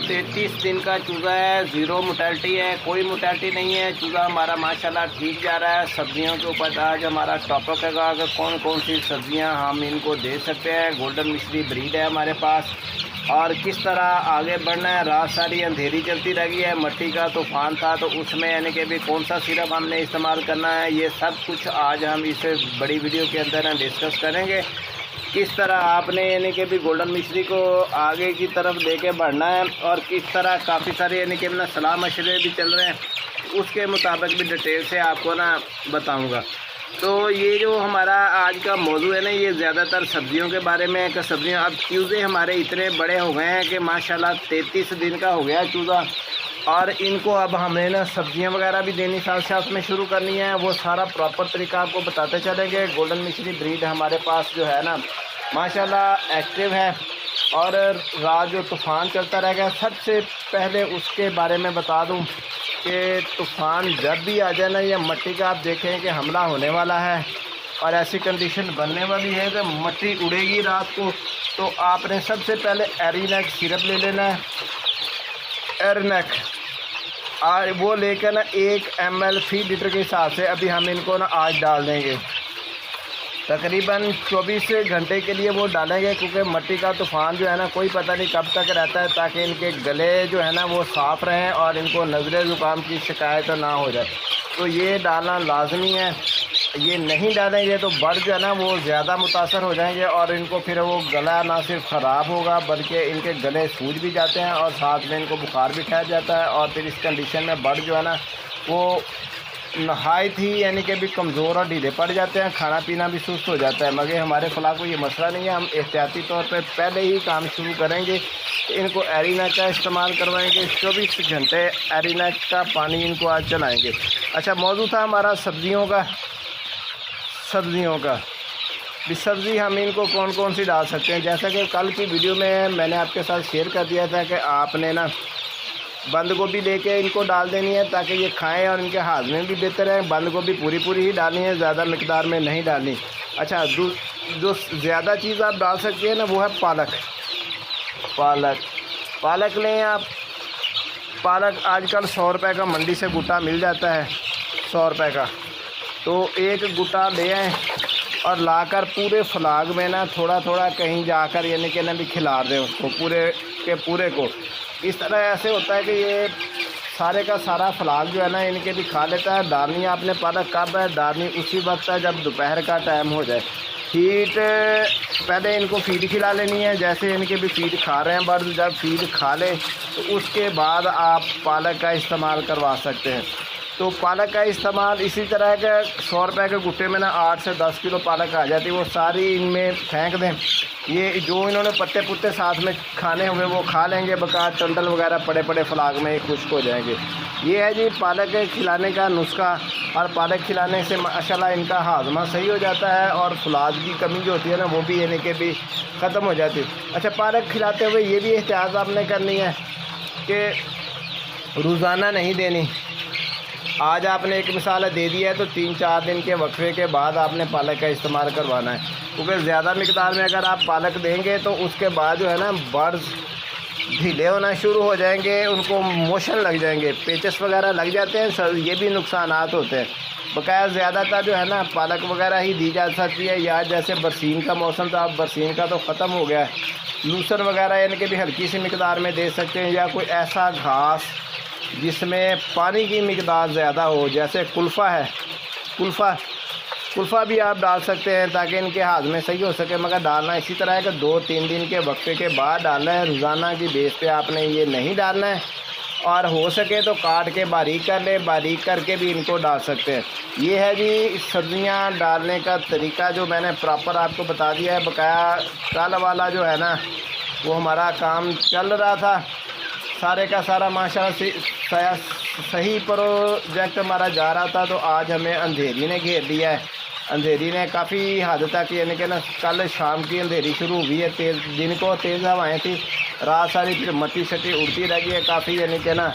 33 दिन का चूज़ा है, ज़ीरो मोर्टेलिटी है, कोई मोर्टेलिटी नहीं है। चूज़ा हमारा माशाल्लाह ठीक जा रहा है। सब्जियों के ऊपर आज हमारा टॉपिक है कि कौन कौन सी सब्जियां हम इनको दे सकते हैं। गोल्डन मिश्री ब्रीड है हमारे पास, और किस तरह आगे बढ़ना है। रात सारी अंधेरी चलती रह गई है, मट्टी का तूफ़ान था, तो उसमें यानी कि भी कौन सा सिरप हमने इस्तेमाल करना है, ये सब कुछ आज हम इस बड़ी वीडियो के अंदर डिस्कस करेंगे। किस तरह आपने यानी कि भी गोल्डन मिश्री को आगे की तरफ लेके बढ़ना है, और किस तरह काफ़ी सारे यानी कि अपना सलाह मशवरे भी चल रहे हैं, उसके मुताबिक भी डिटेल से आपको ना बताऊंगा। तो ये जो हमारा आज का मौजू है ना, ये ज़्यादातर सब्जियों के बारे में है कि सब्जियाँ अब चूज़े हमारे इतने बड़े हो गए हैं कि माशाल्लाह 33 दिन का हो गया चूज़ा, और इनको अब हमें ना सब्जियां वगैरह भी देनी साथ साथ में शुरू करनी है। वो सारा प्रॉपर तरीका आपको बताते चलेंगे। गोल्डन मिश्री ब्रीड हमारे पास जो है ना माशाल्लाह एक्टिव है, और रात जो तूफ़ान चलता रहेगा, सबसे पहले उसके बारे में बता दूं कि तूफ़ान जब भी आ जाए ना, ये मट्टी का आप देखें कि हमला होने वाला है, और ऐसी कंडीशन बनने वाली है कि मट्टी उड़ेगी रात को। तो आपने सबसे पहले एरीनेक सिरप ले लेना है, एरीनेक, और वो लेकर ना 1 ml फी लीटर के हिसाब से अभी हम इनको ना आज डाल देंगे। तकरीबन 24 घंटे के लिए वो डालेंगे, क्योंकि मट्टी का तूफ़ान जो है ना कोई पता नहीं कब तक रहता है, ताकि इनके गले जो है ना वो साफ़ रहें और इनको नज़ले ज़ुकाम की शिकायत ना हो जाए। तो ये डालना लाजमी है। ये नहीं डालेंगे तो बर्ड जो है ना वो ज़्यादा मुतासर हो जाएंगे, और इनको फिर वो गला ना सिर्फ ख़राब होगा बल्कि इनके गले सूज भी जाते हैं, और साथ में इनको बुखार भी ठहर जाता है। और फिर इस कंडीशन में बर्ड जो है ना वो नहायत ही यानी कि भी कमज़ोर और ढीले पड़ जाते हैं, खाना पीना भी सुस्त हो जाता है। मगर हमारे फलाह को ये मसला नहीं है, हम एहतियाती तौर पे पहले ही काम शुरू करेंगे। इनको एरीनेक का इस्तेमाल करवाएंगे, 24 घंटे एरीनेक का पानी इनको आज चलाएँगे। अच्छा, मौजू था हमारा सब्ज़ियों का भी। सब्ज़ी हम इनको कौन कौन सी डाल सकते हैं, जैसा कि कल की वीडियो में मैंने आपके साथ शेयर कर दिया था कि आपने ना बंद गोभी लेके इनको डाल देनी है, ताकि ये खाएं और इनके हाजमे में भी बेहतर है। बंद गोभी पूरी ही डालनी है, ज़्यादा मिकदार में नहीं डालनी। अच्छा, जो ज़्यादा चीज़ आप डाल सकते हैं ना वो है पालक लें आप। पालक आजकल 100 रुपये का मंडी से गुटा मिल जाता है, 100 रुपये का। तो एक गुटा ले आएँ और लाकर पूरे फलाग में ना थोड़ा थोड़ा कहीं जाकर यानी कि ना भी खिला दें उसको, पूरे के पूरे को। इस तरह ऐसे होता है कि ये सारे का सारा फलाग जो है ना इनके भी खा लेता है। डालनी आपने पालक कब है, डालनी उसी वक्त है जब दोपहर का टाइम हो जाए। फीड पहले इनको फीड खिला लेनी है, जैसे इनके भी फीड खा रहे हैं बर्ड, जब फीड खा लें तो उसके बाद आप पालक का इस्तेमाल करवा सकते हैं। तो पालक का इस्तेमाल इसी तरह के 100 रुपये के गुट्टे में ना 8 से 10 किलो पालक आ जाती है, वो सारी इनमें फेंक दें। ये जो इन्होंने पत्ते पुत्ते साथ में खाने हुए वो खा लेंगे, बकाया टंडल वगैरह पड़े पड़े फलाग में खुश्क हो जाएंगे। ये है जी पालक खिलाने का नुस्खा, और पालक खिलाने से माशाल्लाह इनका हाजमा सही हो जाता है, और फलाद की कमी जो होती है ना वो भी यानी कि भी ख़त्म हो जाती है। अच्छा, पालक खिलाते हुए ये भी एहतियात आपने करनी है कि रोज़ाना नहीं देनी। आज आपने एक मिसाल दे दिया है तो 3-4 दिन के वक्फे के बाद आपने पालक का इस्तेमाल करवाना है, क्योंकि ज़्यादा मिकदार में अगर आप पालक देंगे तो उसके बाद जो है ना बर्ड्स ढीले होना शुरू हो जाएंगे, उनको मोशन लग जाएंगे, पेचस वगैरह लग जाते हैं, ये भी नुकसानात होते हैं। बकाया ज़्यादातर जो है ना पालक वगैरह ही दी जा सकती है, या जैसे बरसीन का मौसम था, अब बरसीन का तो ख़त्म हो गया है, लूसन वगैरह यानी कि भी हल्की सी मिकदार में दे सकते हैं, या कोई ऐसा घास जिसमें पानी की मिकदार ज़्यादा हो, जैसे कुल्फ़ा है, कुल्फ़ा भी आप डाल सकते हैं ताकि इनके हाजमे सही हो सके। मगर डालना इसी तरह है कि 2-3 दिन के वक्फे के बाद डालना है, रोज़ाना की बेस पे आपने ये नहीं डालना है। और हो सके तो काट के बारीक कर ले, बारीक करके भी इनको डाल सकते हैं। ये है जी सब्ज़ियाँ डालने का तरीका जो मैंने प्रॉपर आपको बता दिया है। बकाया कल वाला जो है ना वो हमारा काम चल रहा था, सारे का सारा माशाल्लाह सही प्रोजेक्ट हमारा जा रहा था, तो आज हमें अंधेरी ने घेर दिया है। अंधेरी ने काफ़ी हद तक यानी कि ना कल शाम की अंधेरी शुरू हुई है, दिन को तेज़ हवाएँ थी, रात सारी फिर मट्टी शट्टी उड़ती रह गई है, काफ़ी यानी कि ना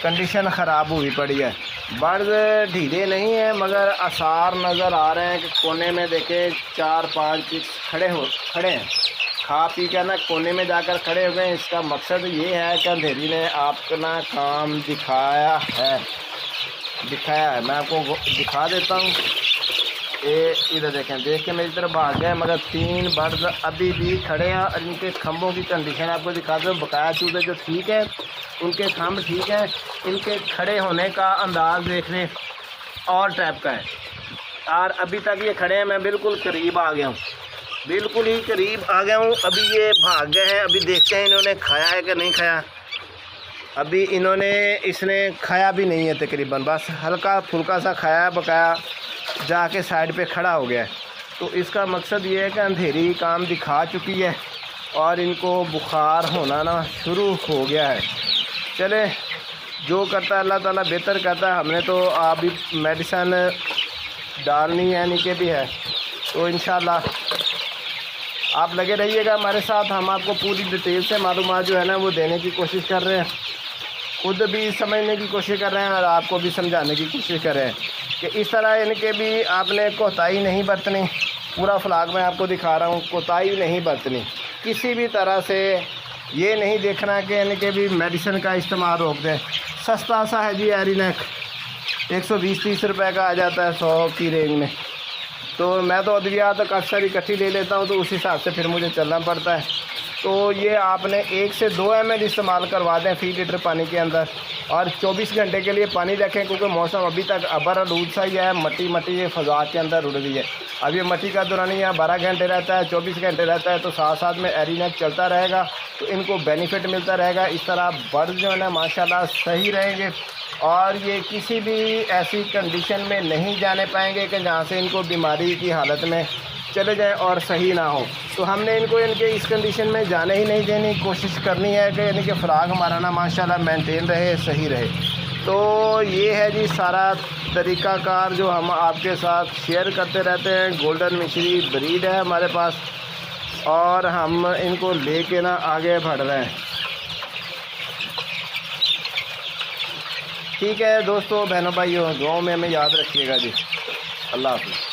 कंडीशन ख़राब हुई पड़ी है। बर्ड ढीले नहीं है मगर आसार नज़र आ रहे हैं कि कोने में देखें 4-5 खड़े हैं, खा पी कर ना कोने में जाकर खड़े हो गए। इसका मकसद ये है कि अंधेरी ने अपना काम दिखाया है। मैं आपको दिखा देता हूँ। ये इधर देखें, देख के मेरी तरफ भाग गए, मगर 3 बर्ड अभी भी खड़े हैं और इनके खम्भों की कंडीशन आपको दिखा दो। बकाया चूजे जो ठीक है, उनके खम्भ ठीक है, इनके खड़े होने का अंदाज देखने और टाइप का है। और अभी तक ये खड़े हैं, मैं बिल्कुल करीब आ गया हूँ, बिल्कुल ही करीब आ गया हूँ। अभी ये भाग गए हैं, अभी देखते हैं इन्होंने खाया है कि नहीं खाया। अभी इसने खाया भी नहीं है तकरीबन, बस हल्का फुल्का सा खाया है, बकाया जाके साइड पे खड़ा हो गया है। तो इसका मकसद ये है कि अंधेरी काम दिखा चुकी है और इनको बुखार होना ना शुरू हो गया है। चले, जो करता है अल्लाह ताला बेहतर करता है। हमने तो अभी मेडिसन डालनी है, नीचे भी है, तो इंशाल्लाह आप लगे रहिएगा हमारे साथ। हम आपको पूरी डिटेल से मालूमात जो है ना वो देने की कोशिश कर रहे हैं, खुद भी समझने की कोशिश कर रहे हैं और आपको भी समझाने की कोशिश कर रहे हैं कि इस तरह इनके भी आपने कोताही नहीं बरतनी। पूरा फ्लॉग मैं आपको दिखा रहा हूँ, कोताही नहीं बरतनी किसी भी तरह से। ये नहीं देखना कि इनके भी मेडिसिन का इस्तेमाल रोक दें। सस्ता सा है जी एरिनेक, 120-30 रुपये का आ जाता है 100 की रेंज में। तो मैं तो अद्वियात अक्सर इकट्ठी ले लेता हूँ, तो उस हिसाब से फिर मुझे चलना पड़ता है। तो ये आपने 1 से 2 ml इस्तेमाल करवा दें फ़ी लीटर पानी के अंदर, और 24 घंटे के लिए पानी रखें, क्योंकि मौसम अभी तक अबर आलूद सा ही है। मट्टी ये फ़ज़ा के अंदर उड़ गई है। अब ये मट्टी का दौरानिया 12 घंटे रहता है, 24 घंटे रहता है, तो साथ साथ में एरिनेक चलता रहेगा, तो इनको बेनिफिट मिलता रहेगा। इस तरह बर्ड जो है ना माशाल्लाह सही रहेंगे और ये किसी भी ऐसी कंडीशन में नहीं जाने पाएंगे कि जहाँ से इनको बीमारी की हालत में चले जाएं और सही ना हो। तो हमने इनको इनके इस कंडीशन में जाने ही नहीं देनी, कोशिश करनी है कि इनके फ्राग हमारा ना माशाल्लाह मेंटेन रहे, सही रहे। तो ये है जी सारा तरीक़ाकार जो हम आपके साथ शेयर करते रहते हैं। गोल्डन मिश्री ब्रीड है हमारे पास और हम इनको लेके ना आगे बढ़ रहे हैं। ठीक है दोस्तों, बहनों भाइयों, दुआओं में हमें याद रखिएगा जी। अल्लाह हाफ़िज़।